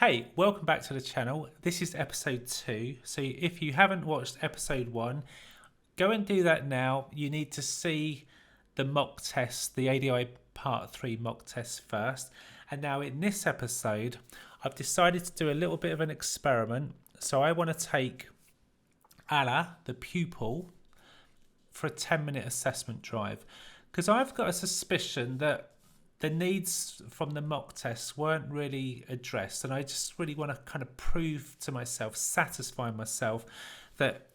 Hey, welcome back to the channel. This is episode 2. So if you haven't watched episode 1, go and do that now. You need to see the mock test, the ADI part 3 mock test first. And now in this episode, I've decided to do a little bit of an experiment. So I want to take Alla, the pupil, for a 10-minute assessment drive. Because I've got a suspicion that the needs from the mock tests weren't really addressed, and I just really want to kind of prove to myself, satisfy myself that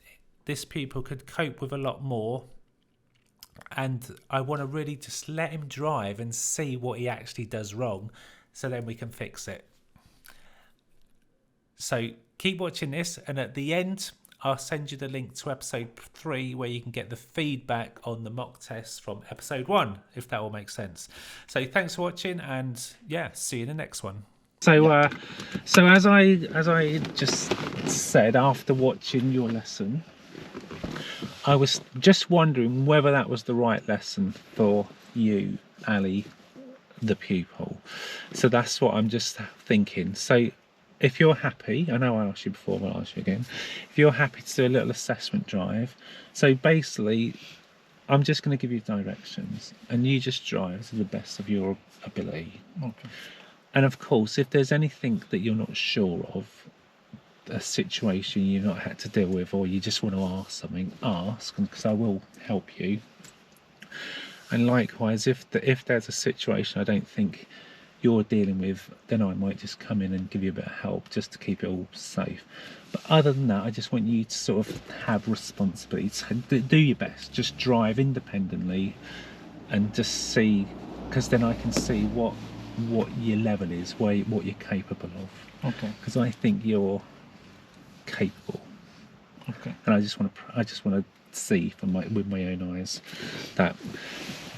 this pupil could cope with a lot more, and I want to really just let him drive and see what he actually does wrong, so then we can fix it. So keep watching this, and at the end I'll send you the link to episode 3 where you can get the feedback on the mock test from episode 1, if that all makes sense. So thanks for watching, and yeah, see you in the next one. So so as I just said, after watching your lesson, I was just wondering whether that was the right lesson for you, Ali, the pupil. So that's what I'm just thinking. So if you're happy, I know I asked you before, but I'll ask you again. If you're happy to do a little assessment drive, so basically, I'm just going to give you directions, and you just drive to the best of your ability. Okay. And of course, if there's anything that you're not sure of, a situation you've not had to deal with, or you just want to ask something, ask, because I will help you. And likewise, if there's a situation I don't think you're dealing with, then I might just come in and give you a bit of help just to keep it all safe. But other than that, I just want you to sort of have responsibility. So do your best, just drive independently and just see, because then I can see what your level is, what you're capable of. Okay. Because I think you're capable. Okay. And I just want to see with my own eyes that.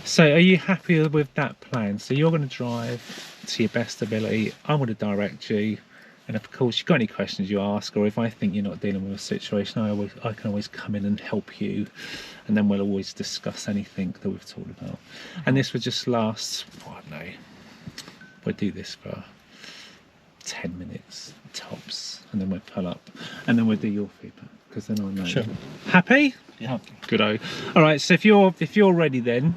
So are you happy with that plan? So you're going to drive to your best ability, I'm going to direct you, and of course you've got any questions you ask, or if I think you're not dealing with a situation, I can always come in and help you, and then we'll always discuss anything that we've talked about. And this would just last, I don't know, we'll do this for 10 minutes tops, and then we'll pull up, and then we'll do your feedback, because then I know. Sure. Happy? Yeah. Good-o. All right, so if you're ready then.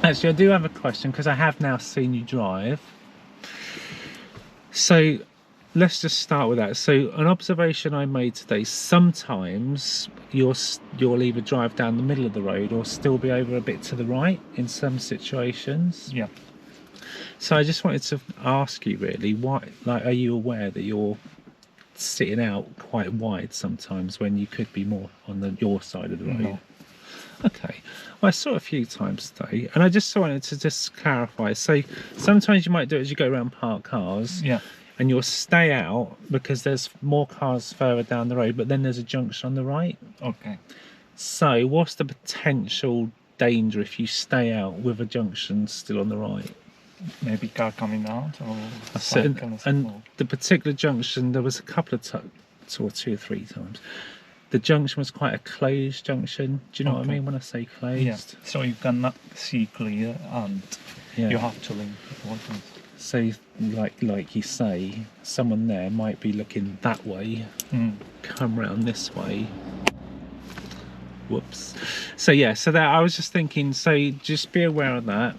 Actually, I do have a question, because I have now seen you drive. So let's just start with that. So an observation I made today, sometimes you'll either drive down the middle of the road or still be over a bit to the right in some situations. Yeah. So I just wanted to ask you really, why, like, are you aware that you're sitting out quite wide sometimes when you could be more on your side of the road? No. Okay, well, I saw it a few times today, and I just wanted to just clarify. So sometimes you might do it as you go around parked cars, Yeah. and you'll stay out because there's more cars further down the road, but then there's a junction on the right. Okay. So what's the potential danger if you stay out with a junction still on the right? Maybe car coming out or And the particular junction, there was a couple of two or three times. The junction was quite a closed junction. Do you know what I mean when I say closed? Yeah. So you cannot see clear, and you have to link. So, like you say, someone there might be looking that way, come round this way. Whoops. So yeah, so that I was just thinking. So just be aware of that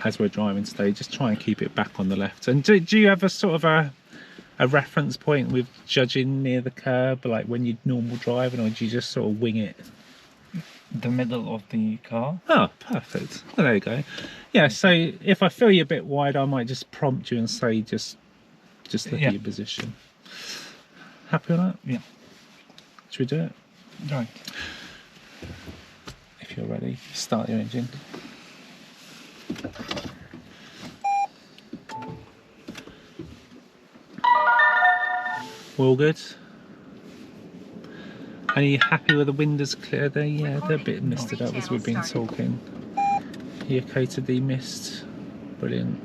as we're driving today. Just try and keep it back on the left. And do you have a sort of a reference point with judging near the curb, like when you normal driving, or do you just sort of wing it? The middle of the car. Oh, perfect. Well, there you go. Yeah, so if I feel you a bit wide, I might just prompt you and say just look at your position. Happy with that? Yeah. Should we do it? Right. If you're ready, start your engine. We're all good? Are you happy with the windows clear there? Yeah, they're a bit misted up as we've been talking. Are you okay to demist? Brilliant.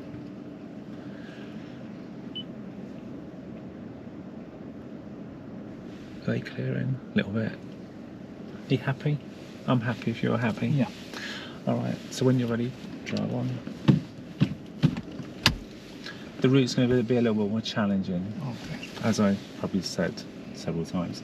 Are they clearing? A little bit. Are you happy? I'm happy if you're happy. Yeah. Alright, so when you're ready, drive on. the route's going to be a little bit more challenging, Okay. as I probably said several times.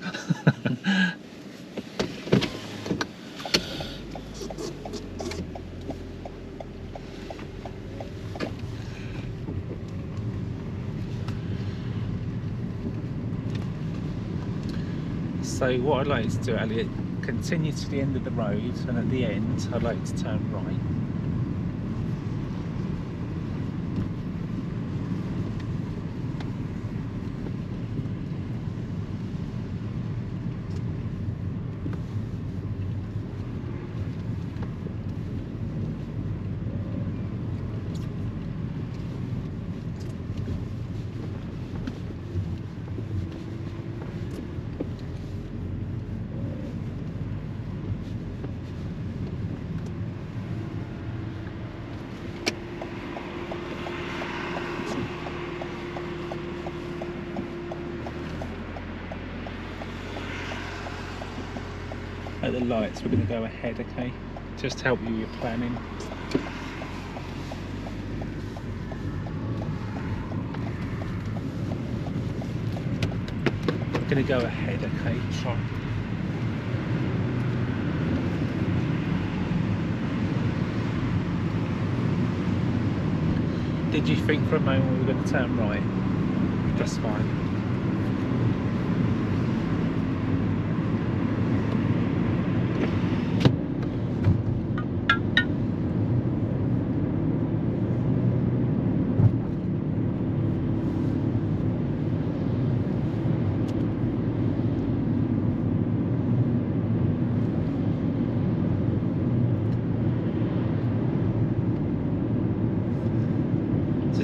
So what I'd like to do, Elliot, continue to the end of the road, and at the end I'd like to turn right. At the lights we're going to go ahead, okay? Just to help you with your planning. We're going to go ahead, okay? Sorry. Did you think for a moment we were going to turn right? That's fine.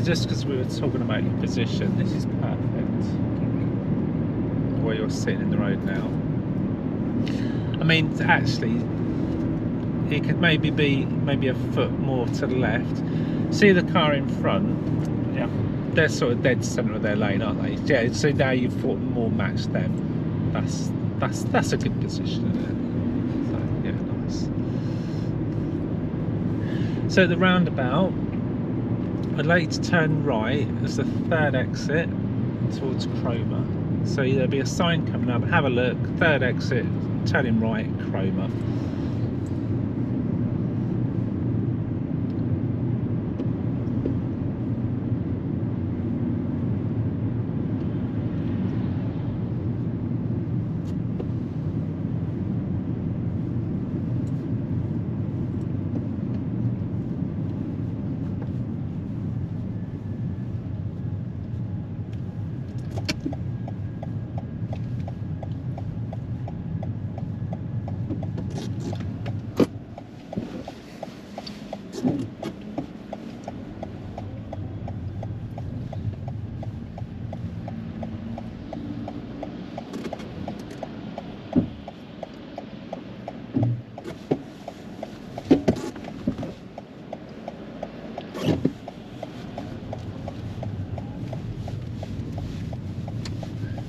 Just because we were talking about your position, this is perfect. Where you're sitting in the road now. I mean, actually, it could maybe be a foot more to the left. See the car in front? Yeah. They're sort of dead centre of their lane, aren't they? Yeah. So now you've thought more matched them. That's a good position, isn't it? So yeah, nice. So at the roundabout, I'd like to turn right as the third exit towards Cromer. So there'll be a sign coming up, have a look, third exit, turning right, Cromer.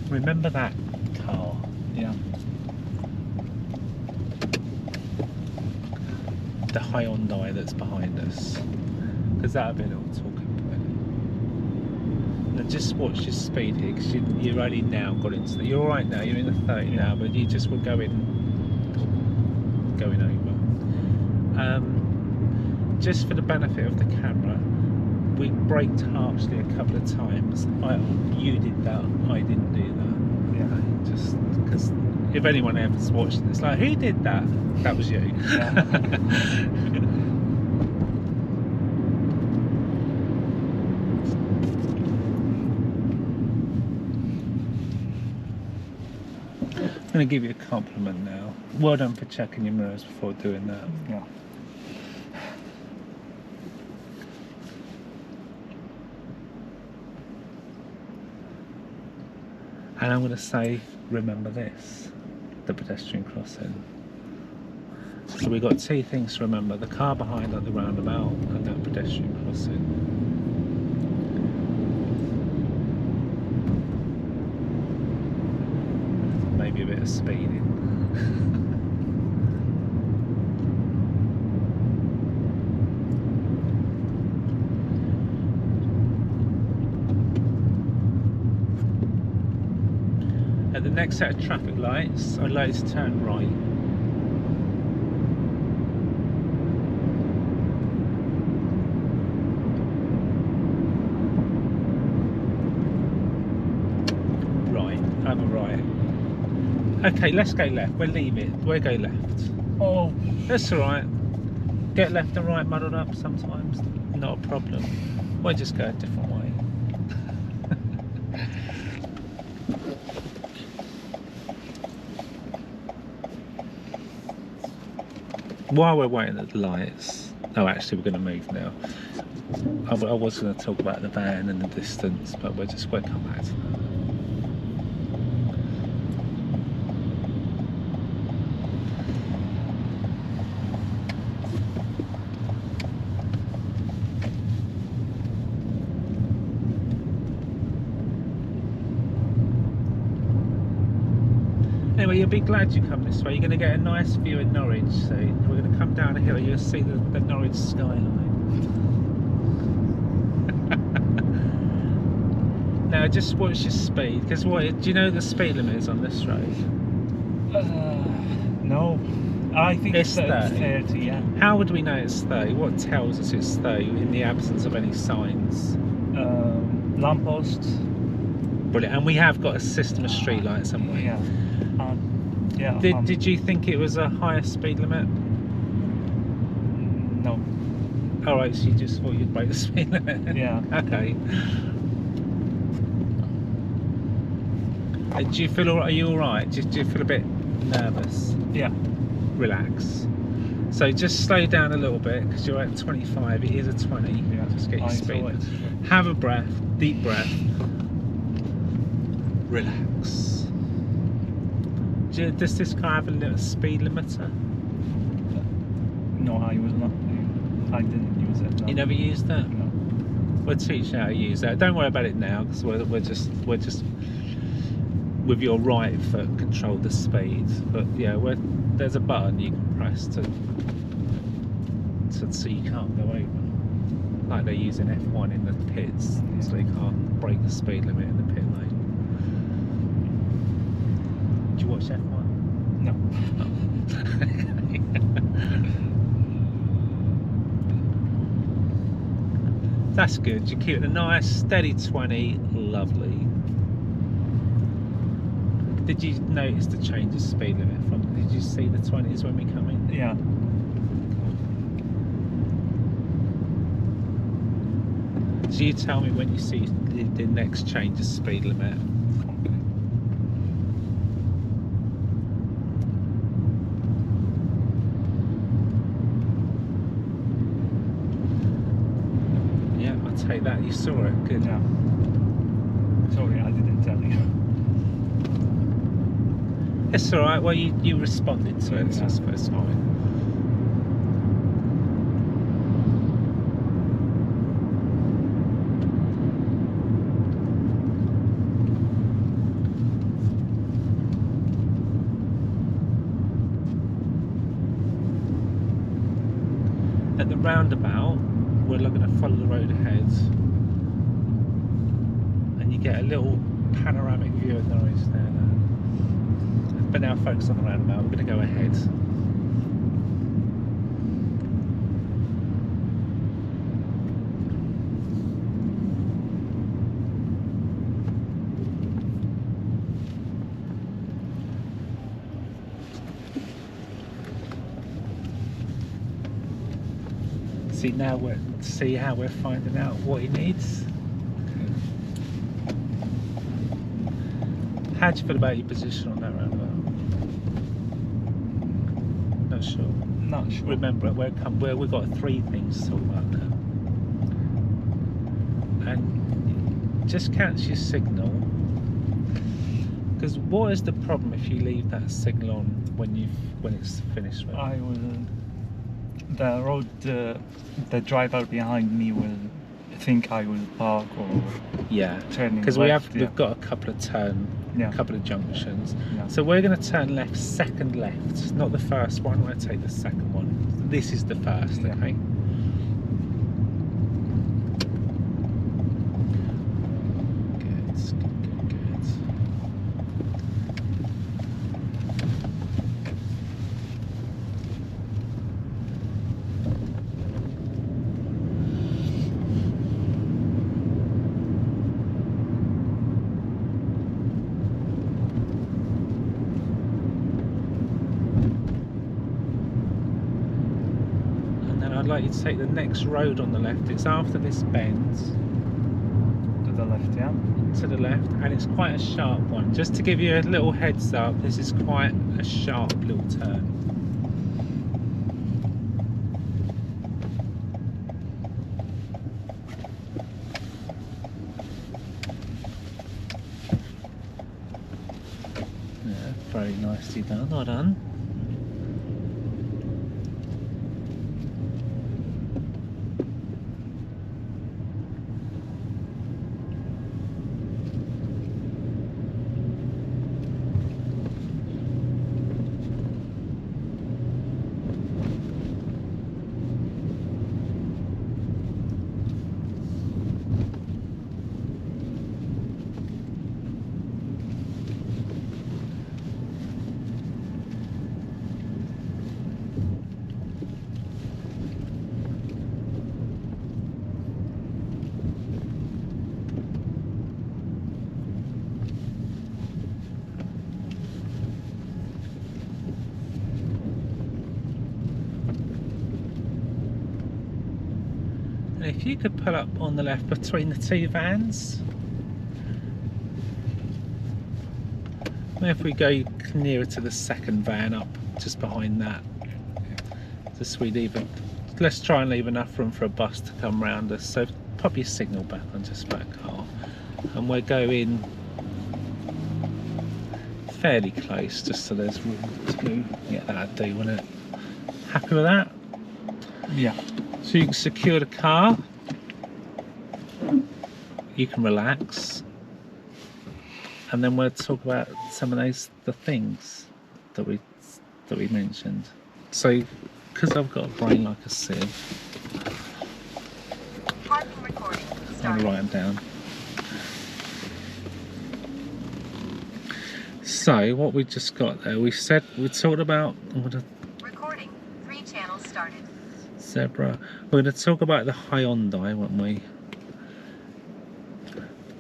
Remember that car? Yeah. The Hyundai that's behind us, because that'll be a little talking point. And just watch your speed here, because you're only now got into the. You're all right now. You're in the 30 now, but you just were going over. Just for the benefit of the camera, we braked harshly a couple of times. You did that. I didn't do that. Yeah. Just because if anyone ever's watching this, like, who did that? That was you. Yeah. I'm going to give you a compliment now. Well done for checking your mirrors before doing that. Yeah. And I'm going to say, remember this, the pedestrian crossing. So we've got two things to remember: the car behind at the roundabout and that pedestrian crossing. Maybe a bit of speeding. At the next set of traffic lights, I'd like to turn right. Right. Okay, let's go left. We'll leave it. We'll go left. Oh, That's alright. Get left and right muddled up sometimes. Not a problem. We'll just go a different way. While we're waiting at the lights, oh, actually, we're going to move now. I was going to talk about the van and the distance, but we'll come back to that. Anyway, you'll be glad you come this way. You're going to get a nice view of Norwich soon. We're going to come down a hill, you'll see the Norwich skyline. Now, just watch your speed, because do you know the speed limit is on this road? no. I think it's 30, yeah. How would we know it's 30? What tells us it's 30 in the absence of any signs? Lampposts. Brilliant. And we have got a system of street lights, haven't we? Yeah. Yeah. Did you think it was a higher speed limit? No. Alright, so you just thought you'd break the speed limit? Yeah. Okay. Do you feel alright? Are you alright? Do you feel a bit nervous? Yeah. Relax. So just slow down a little bit, because you're at 25, it is a 20. Yeah. Just get your speed. Have a breath, deep breath. Relax. Does this car have a little speed limiter? No, I didn't use it. No. You never used that? No. We'll teach you how to use that. Don't worry about it now, because we're just with your right foot control the speed. But yeah, there's a button you can press so you can't go over. Like they use in F1 in the pits, so they can't break the speed limit in the pit lane. Do you watch F1? No. That's good. You keep it a nice steady 20. Lovely. Did you notice the change of speed limit from? Did you see the 20s when we come in? Yeah. So you tell me when you see the next change of speed limit. Take that, you saw it, good. Yeah. Sorry, I didn't tell you. It's alright, well you responded to it, so I suppose it's fine. At the roundabout, we're going to follow the road ahead, and you get a little panoramic view of Norwich there. But now focus on the roundabout, we're going to go ahead. See how we're finding out what he needs. How do you feel about your position on that roundabout? Not sure. Not sure. Remember, we've got three things to talk about now. And just cancel your signal. Because what is the problem if you leave that signal on when it's finished? With? I will. The road, the driver behind me will think I will park or turn. Because we've got a couple of couple of junctions. Yeah. So we're going to turn left, second left, not the first one. We're going to take the second one. This is the first, okay? Good. like you to take the next road on the left. It's after this bend. To the left, yeah? To the left, and it's quite a sharp one. Just to give you a little heads up, this is quite a sharp little turn. Yeah, very nicely done, well done. And if you could pull up on the left between the two vans. And if we go nearer to the second van up just behind that, just we leave it, let's try and leave enough room for a bus to come round us. So pop your signal back on just that car, and we're going fairly close just so there's room to go. Yeah, that'd do, wouldn't it? Happy with that? Yeah. So you can secure the car, you can relax, and then we'll talk about some of the things that we mentioned. So, because I've got a brain like a sieve, I'm going to write them down. So, what we just got there, we talked about. Recording. 3 channels started. Zebra. We're going to talk about the Hyundai, weren't we?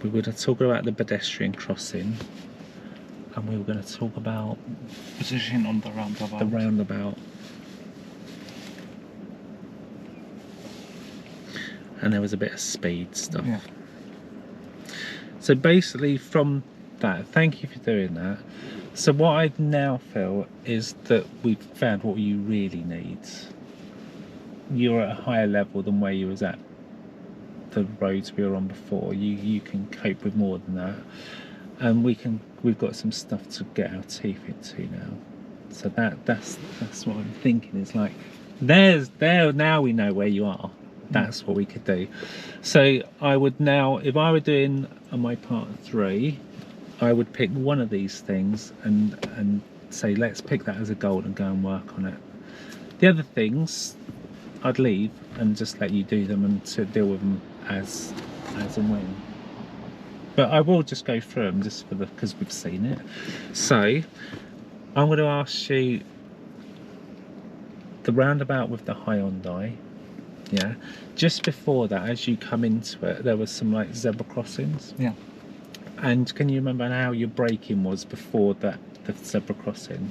We were going to talk about the pedestrian crossing, and we were going to talk about Position on the roundabout. the roundabout. And there was a bit of speed stuff. Yeah. So basically from that, thank you for doing that. So what I now feel is that we've found what you really need. You're at a higher level than where you was at the roads we were on before. You can cope with more than that, and we've got some stuff to get our teeth into now. So that's what I'm thinking. Is like there now we know where you are. That's what we could do. So I would now, if I were doing my part 3, I would pick one of these things and say let's pick that as a goal and go and work on it. The other things I'd leave and just let you do them and to deal with them as and when. But I will just go through them just for because we've seen it. So I'm going to ask you the roundabout with the Hyundai. Yeah. Just before that, as you come into it, there was some like zebra crossings. Yeah. And can you remember how your braking was before the zebra crossing?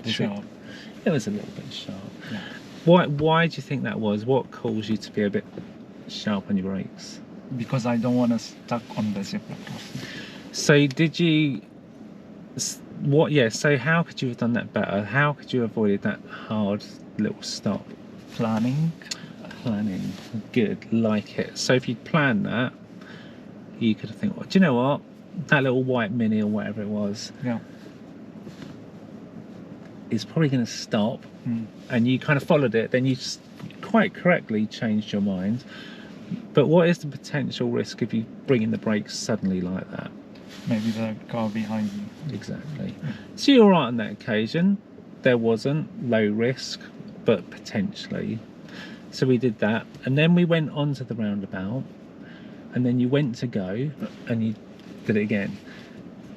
Sharp. It was a little bit sharp. Yeah. Why do you think that was? What caused you to be a bit sharp on your brakes? Because I don't want to stuck on the zebra crossing. So did you? What? Yeah. So how could you have done that better? How could you have avoided that hard little stop? Planning. Good. Like it. So if you'd planned that, you could have think, well, do you know what? That little white Mini or whatever it was. Yeah. Is probably going to stop, and you kind of followed it. Then you just quite correctly changed your mind. But what is the potential risk if you bring in the brakes suddenly like that? Maybe the car behind you. Exactly. So you're right on that occasion. There wasn't low risk, but potentially. So we did that, and then we went on to the roundabout, and then you went to go, and you did it again.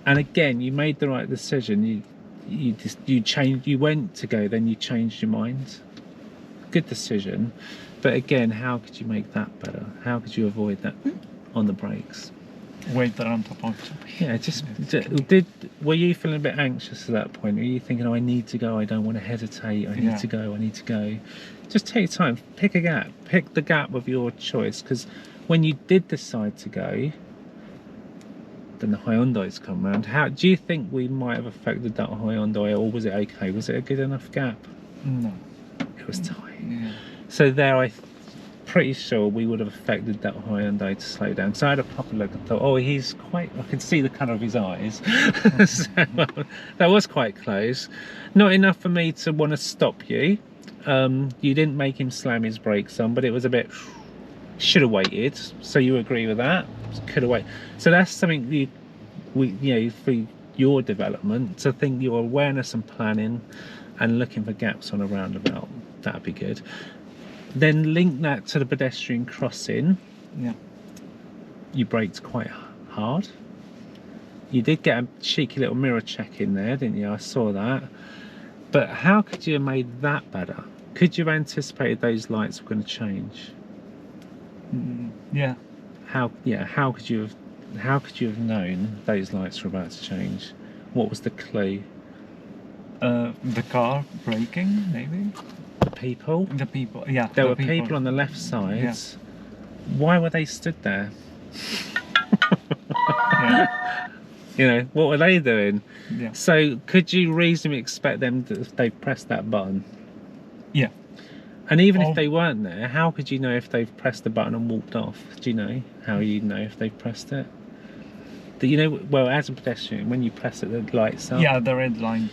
And again, you made the right decision. You changed. You went to go, then you changed your mind. Good decision. But again, how could you make that better? How could you avoid that on the brakes? weight around top of Yeah, just were you feeling a bit anxious at that point? Were you thinking, oh, I need to go, I don't want to hesitate, I need to go, I need to go? Just take your time, pick a gap, pick the gap of your choice, because when you did decide to go, then the Hyundai's come round. How do you think we might have affected that Hyundai, or was it okay? Was it a good enough gap? No. It was tight. Yeah. So there, I'm pretty sure we would have affected that Hyundai to slow down. So I had a proper look and thought, oh, he's quite, I can see the colour of his eyes. So, that was quite close. Not enough for me to want to stop you. You didn't make him slam his brakes on, but it was a bit, should have waited. So you agree with that? Could have waited. So that's something you know, for your development, to think your awareness and planning and looking for gaps on a roundabout. That'd be good. Then link that to the pedestrian crossing. Yeah. You braked quite hard. You did get a cheeky little mirror check in there, didn't you? I saw that. But how could you have made that better? Could you have anticipated those lights were going to change? Yeah. How could you have known those lights were about to change? What was the clue? The car braking, maybe. The people? The people, yeah. There were people on the left side. Yeah. Why were they stood there? Yeah. You know, what were they doing? Yeah. So could you reasonably expect them to, if they pressed that button? Yeah. And even if they weren't there, how could you know if they've pressed the button and walked off? Do you know how you know if they've pressed it? Do you know, well, as a pedestrian, when you press it, the lights up. Yeah, the red line.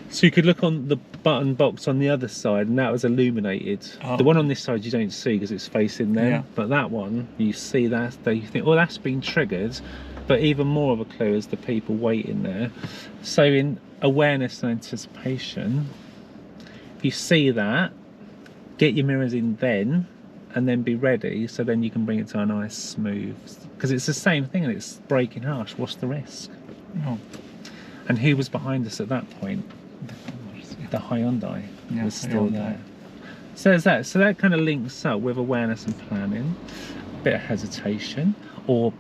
So you could look on the button box on the other side, and that was illuminated. Oh. The one on this side you don't see because it's facing them, Yeah. but that one, you see that, you think, oh, that's been triggered. But even more of a clue is the people waiting there. So in awareness and anticipation, if you see that, get your mirrors in then, and then be ready, so then you can bring it to a nice smooth, because it's the same thing and it's braking harsh. What's the risk? No. And who was behind us at that point? The Hyundai was still there. So there's that. So that kind of links up with awareness and planning, a bit of hesitation, or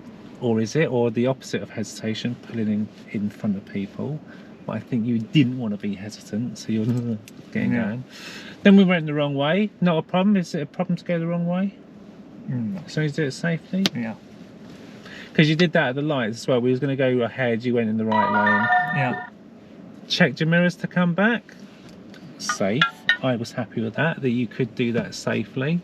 is it, or the opposite of hesitation, pulling in front of people. But I think you didn't want to be hesitant, so you're getting going. Then we went the wrong way. Not a problem. Is it a problem to go the wrong way? So you do it safely? Yeah. Because you did that at the lights as well. We was going to go ahead, you went in the right lane. Yeah. Checked your mirrors to come back. Safe. I was happy with that you could do that safely.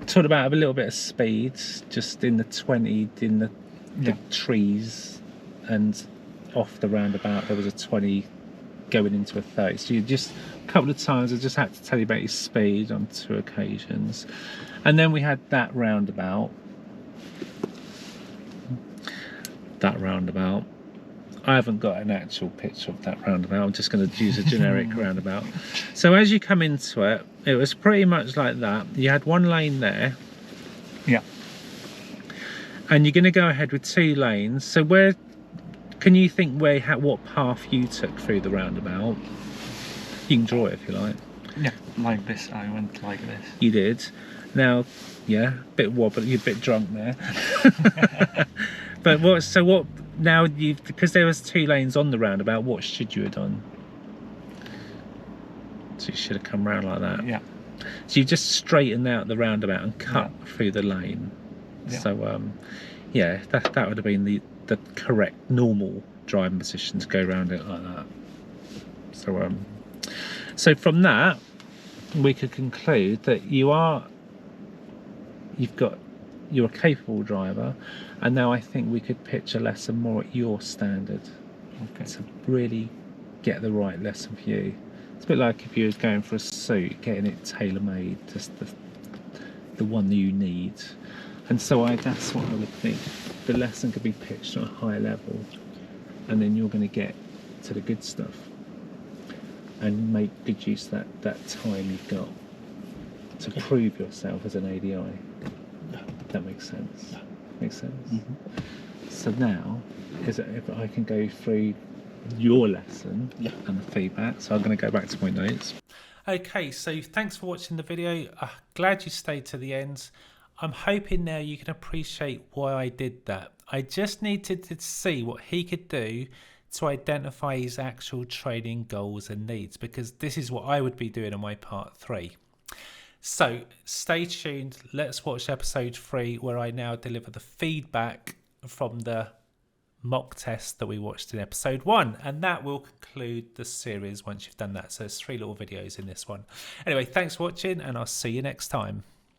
Talked about a little bit of speed, just in the 20, in the trees, and off the roundabout there was a 20 going into a 30. So you just, a couple of times I just had to tell you about your speed on 2 occasions. And then we had that roundabout. I haven't got an actual picture of that roundabout. I'm just going to use a generic roundabout. So as you come into it, it was pretty much like that. You had one lane there. Yeah. And you're going to go ahead with 2 lanes. So where can you think what path you took through the roundabout? You can draw it if you like. Yeah, like this. I went like this. You did. Now, yeah, a bit wobbly. You're a bit drunk there. But what? Now because there was 2 lanes on the roundabout. What should you have done? So you should have come round like that. Yeah. So you just straightened out the roundabout and cut through the lane. Yeah. So yeah, that would have been the correct normal driving position to go around it like that. So from that we could conclude that you're a capable driver, and now I think we could pitch a lesson more at your standard. Okay. To really get the right lesson for you. It's a bit like if you were going for a suit, getting it tailor-made, just the one that you need. And so that's what I would think. The lesson could be pitched on a high level, and then you're going to get to the good stuff and make good use of that time you've got to prove yourself as an ADI. That makes sense. Makes sense. So now, if I can go through your lesson and the feedback, so I'm going to go back to my notes. Okay, so thanks for watching the video. Glad you stayed to the end. I'm hoping now you can appreciate why I did that. I just needed to see what he could do to identify his actual training goals and needs, because this is what I would be doing on my part 3. So stay tuned. Let's watch episode 3, where I now deliver the feedback from the mock test that we watched in episode 1, and that will conclude the series once you've done that. So there's 3 little videos in this one. Anyway, thanks for watching, and I'll see you next time.